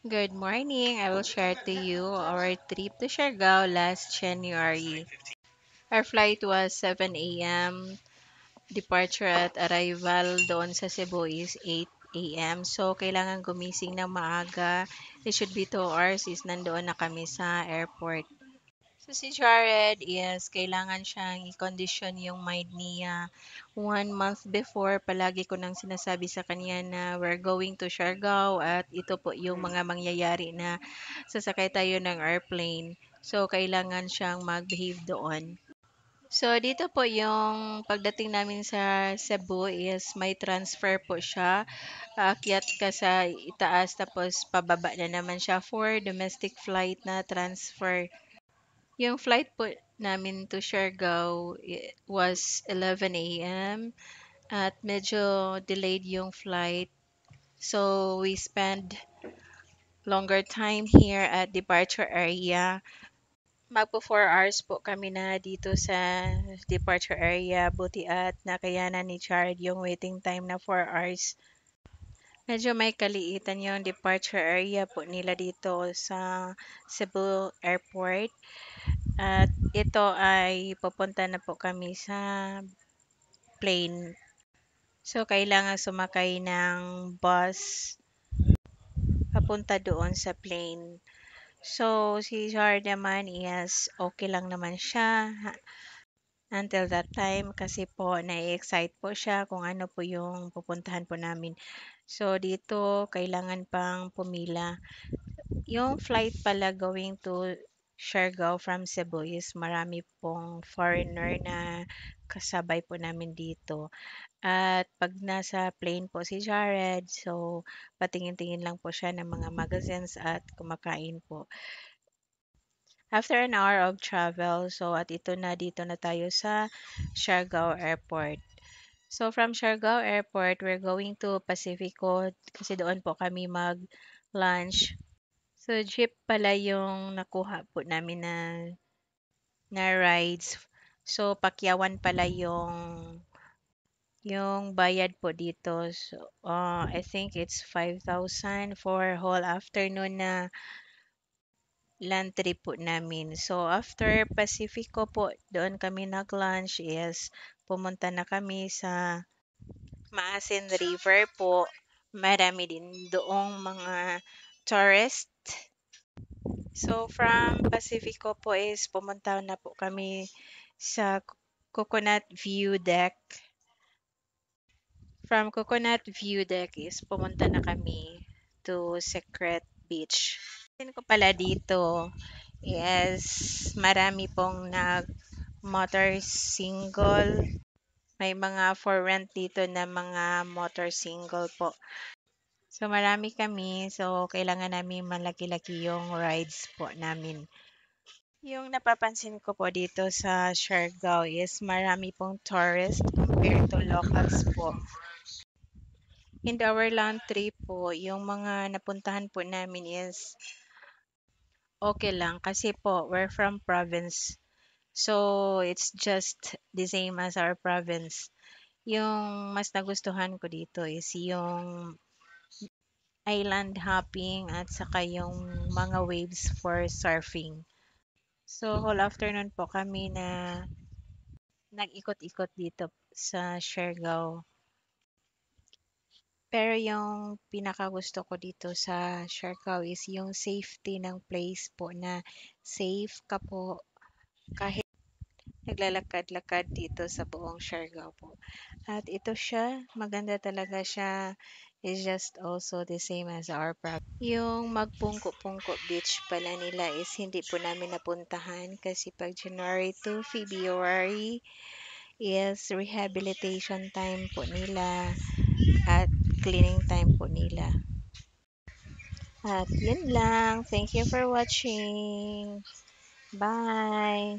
Good morning. I will share to you our trip to Siargao last January. Our flight was 7 a.m. Departure at arrival doon sa Cebu is 8 a.m. So, kailangan gumising ng maaga. It should be 2 hours is nandoon na kami sa airport. So, si Jared is kailangan siyang i-condition yung mind niya 1 month before. Palagi ko nang sinasabi sa kanya na we're going to Siargao at ito po yung mga mangyayari na sasakay tayo ng airplane. So, kailangan siyang mag-behave doon. So, dito po yung pagdating namin sa Cebu is may transfer po siya. Aakyat ka sa itaas tapos pababa na naman siya for domestic flight na transfer. Yung flight po namin to Siargao was 11 a.m. at medyo delayed yung flight. So, we spend longer time here at departure area. Magpo 4 hours po kami na dito sa departure area. Buti at nakayanan ni Jared yung waiting time na 4 hours. Medyo may kaliitan yung departure area po nila dito sa Cebu Airport. At ito ay pupunta na po kami sa plane. So, kailangan sumakay ng bus papunta doon sa plane. So, si Jar naman is okay lang naman siya until that time kasi po na-excite po siya kung ano po yung pupuntahan po namin. So, dito kailangan pang pumila. Yung flight pala going to Siargao from Cebu is marami pong foreigner na kasabay po namin dito. At pag nasa plane po si Jared, so patingin-tingin lang po siya ng mga magazines at kumakain po. After an hour of travel, so at ito na dito na tayo sa Siargao Airport. So from Siargao Airport, we're going to Pacifico kasi doon po kami mag-lunch. So jeep pala yung nakuha po namin na rides. So Pakyawan pala yung bayad po dito. So, I think it's 5,000 for whole afternoon na land trip po namin. So, after Pacifico po, doon kami nag-lunch is pumunta na kami sa Maasin River po. Marami din doong mga tourist. So, from Pacifico po is pumunta na po kami sa Coconut View Deck. From Coconut View Deck is pumunta na kami to Secret Beach. Tin ko pala dito is marami pong nag motor single. May mga for rent dito na mga motor single po. So marami kami. So kailangan namin malaki-laki yung rides po namin. Yung napapansin ko po dito sa Siargao is marami pong tourist compared to locals po. In our land trip po, yung mga napuntahan po namin is okay lang kasi po we're from province. So it's just the same as our province. Yung mas nagustuhan ko dito is yung island hopping at saka yung mga waves for surfing. So whole afternoon po kami na nag-ikot-ikot dito sa Siargao. Pero yung pinakagusto ko dito sa Siargao is yung safety ng place po na safe ka po kahit naglalakad-lakad dito sa buong Siargao po. At ito siya, maganda talaga siya. Is just also the same as our province. Yung Magpungko-Pungko Beach pala nila is hindi po namin napuntahan kasi pag January to February is rehabilitation time po nila at cleaning time po nila. At yun lang. Thank you for watching. Bye!